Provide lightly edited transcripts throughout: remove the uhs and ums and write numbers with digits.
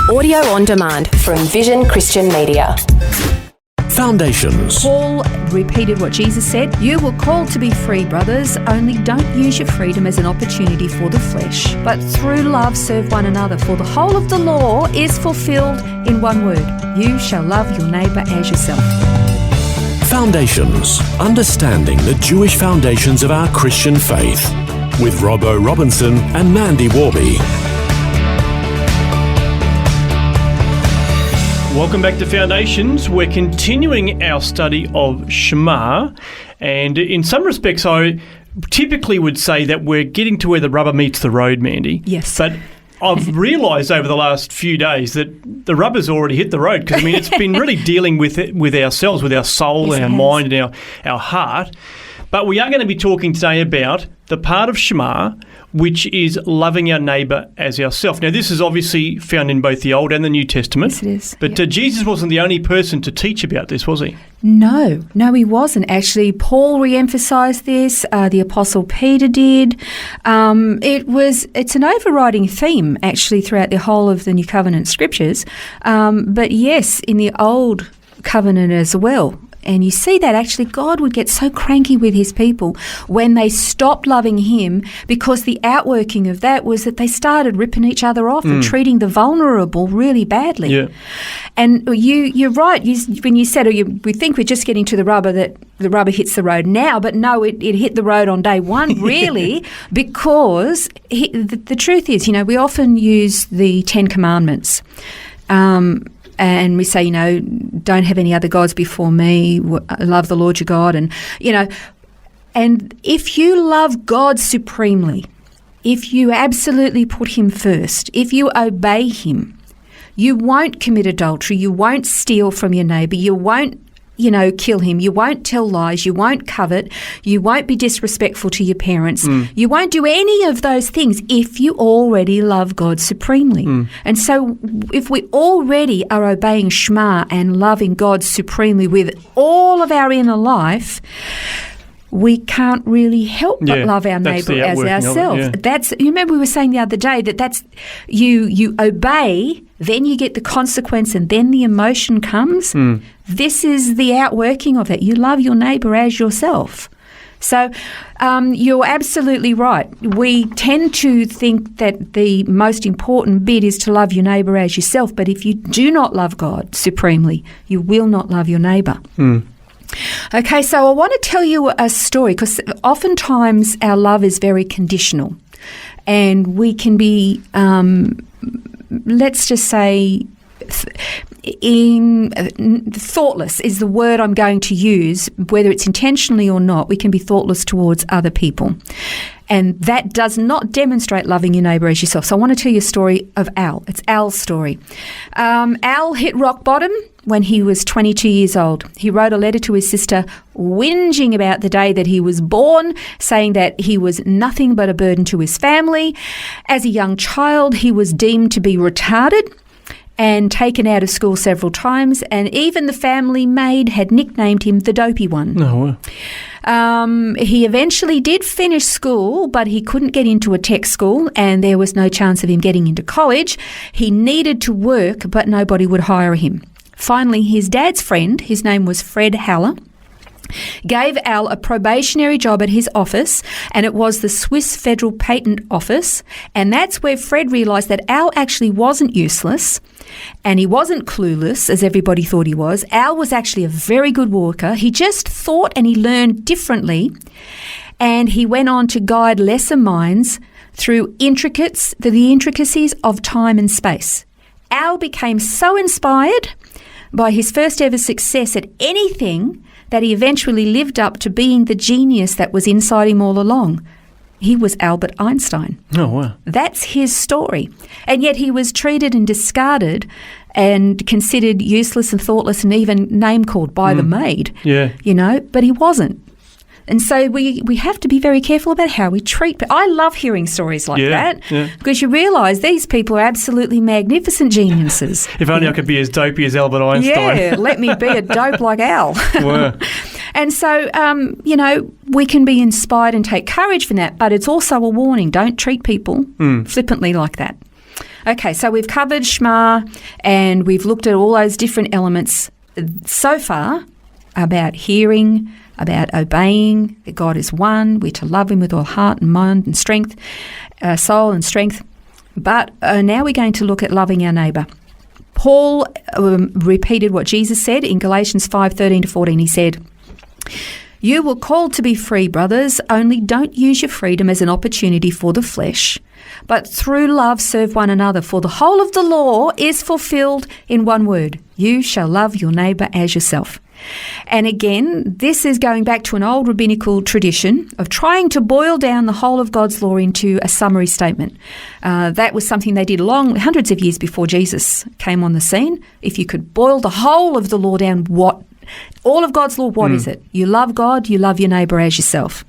Audio on demand from Vision Christian Media. Foundations. Paul repeated what Jesus said. You were called to be free, brothers, only don't use your freedom as an opportunity for the flesh, but through love serve one another. For the whole of the law is fulfilled in one word. You shall love your neighbour as yourself. Foundations. Understanding the Jewish foundations of our Christian faith. With Robbo Robinson and Mandy Warby. Welcome back to Foundations. We're continuing our study of Shema, and in some respects I typically would say that we're getting to where the rubber meets the road, Mandy. Yes. But I've realised over the last few days that the rubber's already hit the road, because it's been really dealing with ourselves, with our soul and our mind and our heart. But we are going to be talking today about the part of Shema which is loving our neighbour as ourselves. Now, this is obviously found in both the Old and the New Testament. Yes, it is. But Jesus wasn't the only person to teach about this, was he? No, he wasn't. Actually, Paul re-emphasised this. The Apostle Peter did. It's an overriding theme, actually, throughout the whole of the New Covenant scriptures. But yes, in the Old Covenant as well. And you see that actually God would get so cranky with his people when they stopped loving him, because the outworking of that was that they started ripping each other off and treating the vulnerable really badly. Yeah. And you're right when you said, we think we're just getting to the rubber, that the rubber hits the road now, but no, it hit the road on day one, really, because the truth is, we often use the 10 Commandments. And we say, don't have any other gods before me, love the Lord your God. And if you love God supremely, if you absolutely put him first, if you obey him, you won't commit adultery, you won't steal from your neighbour, you won't kill him, you won't tell lies, you won't covet, you won't be disrespectful to your parents, you won't do any of those things if you already love God supremely. And so if we already are obeying Shema and loving God supremely with all of our inner life, we can't really help but love our neighbour as ourselves. You remember we were saying the other day that's you obey, then you get the consequence, and then the emotion comes. This is the outworking of that. You love your neighbour as yourself. So you're absolutely right. We tend to think that the most important bit is to love your neighbour as yourself, but if you do not love God supremely, you will not love your neighbour. Okay, so I want to tell you a story, because oftentimes our love is very conditional, and we can be, let's just say, thoughtless is the word I'm going to use. Whether it's intentionally or not, we can be thoughtless towards other people. And that does not demonstrate loving your neighbour as yourself. So I want to tell you a story of Al. It's Al's story. Al hit rock bottom when he was 22 years old. He wrote a letter to his sister whinging about the day that he was born, saying that he was nothing but a burden to his family. As a young child, he was deemed to be retarded and taken out of school several times, and even the family maid had nicknamed him the dopey one. Oh, wow. He eventually did finish school, but he couldn't get into a tech school, and there was no chance of him getting into college. He needed to work, but nobody would hire him. Finally, his dad's friend, his name was Fred Haller, gave Al a probationary job at his office, and it was the Swiss Federal Patent Office, and that's where Fred realised that Al actually wasn't useless, and he wasn't clueless, as everybody thought he was. Al was actually a very good worker. He just thought and he learned differently, and he went on to guide lesser minds through the intricacies of time and space. Al became so inspired by his first ever success at anything that he eventually lived up to being the genius that was inside him all along. He was Albert Einstein. Oh, wow. That's his story. And yet he was treated and discarded and considered useless and thoughtless and even name-called by the maid. Yeah. But he wasn't. And so we have to be very careful about how we treat people. I love hearing stories like that because you realise these people are absolutely magnificent geniuses. If only I could be as dopey as Albert Einstein. Yeah, let me be a dope like Al. Wow. And so, we can be inspired and take courage from that, but it's also a warning. Don't treat people flippantly like that. Okay, so we've covered Shema and we've looked at all those different elements so far about hearing, about obeying, that God is one, we're to love him with all heart and mind and strength, soul and strength. But now we're going to look at loving our neighbour. Paul repeated what Jesus said in Galatians 5:13-14. He said, "You were called to be free, brothers, only don't use your freedom as an opportunity for the flesh, but through love serve one another, for the whole of the law is fulfilled in one word, you shall love your neighbour as yourself." And again, this is going back to an old rabbinical tradition of trying to boil down the whole of God's law into a summary statement. That was something they did hundreds of years before Jesus came on the scene. If you could boil the whole of the law down, all of God's law, what is it? You love God, you love your neighbour as yourself.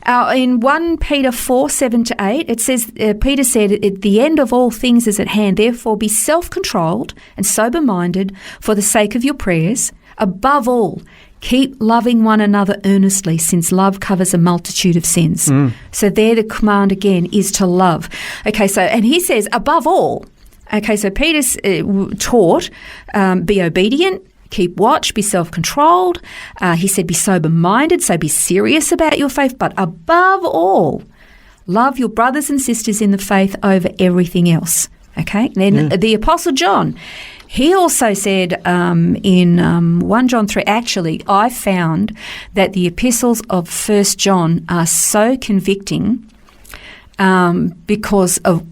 In 1 Peter 4:7-8, it says, Peter said, "At the end of all things is at hand, therefore be self-controlled and sober-minded for the sake of your prayers. Above all, keep loving one another earnestly, since love covers a multitude of sins." So there the command again is to love. Okay, so, and he says, above all. Okay, so Peter's taught, be obedient, keep watch, be self-controlled. He said be sober-minded, so be serious about your faith. But above all, love your brothers and sisters in the faith over everything else. Okay, then the Apostle John, he also said in 1 John 3, actually, I found that the epistles of 1 John are so convicting because of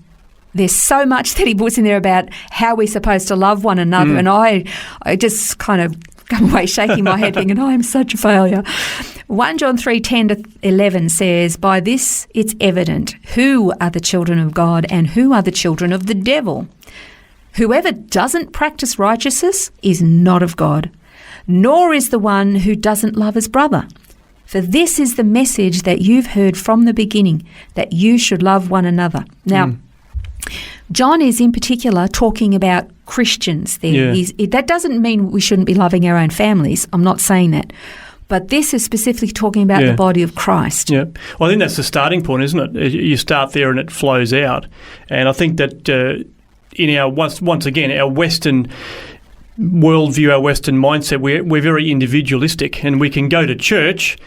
there's so much that he puts in there about how we're supposed to love one another. And I just kind of come away shaking my head thinking, I'm such a failure. 1 John 3:10-11 says, "By this it's evident who are the children of God and who are the children of the devil. Whoever doesn't practice righteousness is not of God, nor is the one who doesn't love his brother. For this is the message that you've heard from the beginning, that you should love one another." Now, John is in particular talking about Christians there. Yeah. That doesn't mean we shouldn't be loving our own families. I'm not saying that. But this is specifically talking about the body of Christ. Yeah. Well, I think that's the starting point, isn't it? You start there and it flows out. And I think that in our, once again, our Western worldview, our Western mindset, we're very individualistic, and we can go to church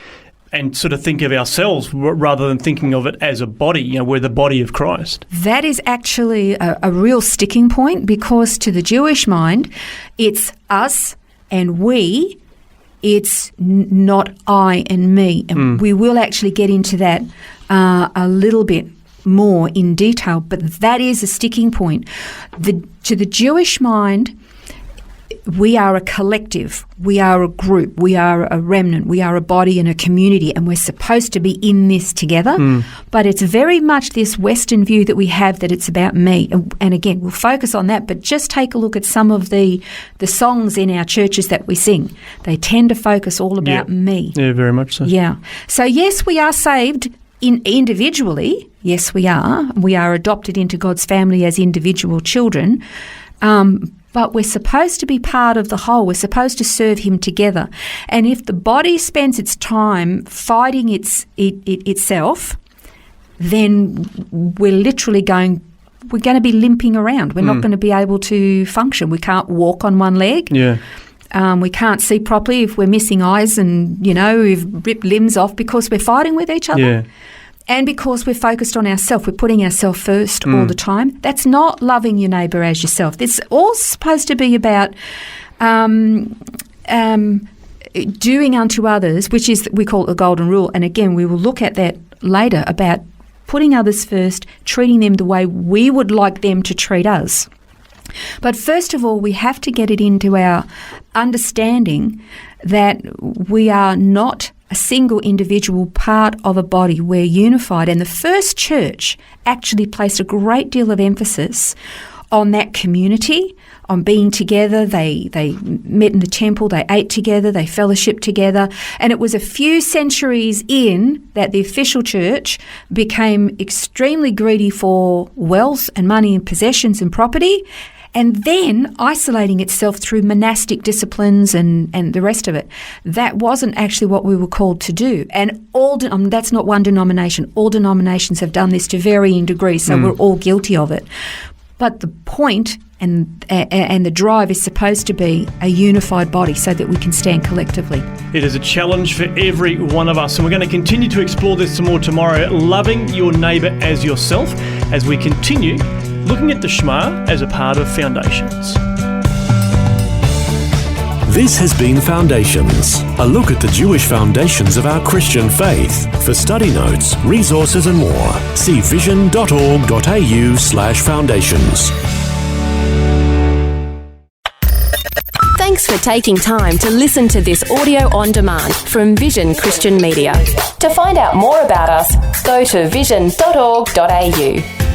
and sort of think of ourselves rather than thinking of it as a body. We're the body of Christ. That is actually a real sticking point, because to the Jewish mind, it's us and we. It's not I and me. And we will actually get into that a little bit more in detail, but that is a sticking point. To the Jewish mind, we are a collective, we are a group, we are a remnant, we are a body and a community, and we're supposed to be in this together. But it's very much this Western view that we have, that it's about me. And again, we'll focus on that, but just take a look at some of the songs in our churches that we sing. They tend to focus all about me. Yeah, very much so. Yeah. So yes, we are saved individually. Yes, we are. We are adopted into God's family as individual children. But we're supposed to be part of the whole. We're supposed to serve him together. And if the body spends its time fighting itself, then we're going to be limping around. We're not going to be able to function. We can't walk on one leg. Yeah. We can't see properly if we're missing eyes and, we've ripped limbs off because we're fighting with each other. Yeah. And because we're focused on ourselves, we're putting ourselves first all the time. That's not loving your neighbour as yourself. It's all supposed to be about doing unto others, which is, we call it the golden rule. And again, we will look at that later, about putting others first, treating them the way we would like them to treat us. But first of all, we have to get it into our understanding that we are not a single individual part of a body. We're unified. And the first church actually placed a great deal of emphasis on that community, on being together. They met in the temple, they ate together, they fellowshiped together. And it was a few centuries in that the official church became extremely greedy for wealth and money and possessions and property, and then isolating itself through monastic disciplines and the rest of it. That wasn't actually what we were called to do. And that's not one denomination. All denominations have done this to varying degrees, so we're all guilty of it. But the point and the drive is supposed to be a unified body so that we can stand collectively. It is a challenge for every one of us, and we're going to continue to explore this some more tomorrow, loving your neighbour as yourself, as we continue looking at the Shema as a part of Foundations. This has been Foundations, a look at the Jewish foundations of our Christian faith. For study notes, resources and more, see vision.org.au/foundations. Thanks for taking time to listen to this audio on demand from Vision Christian Media. To find out more about us, go to vision.org.au.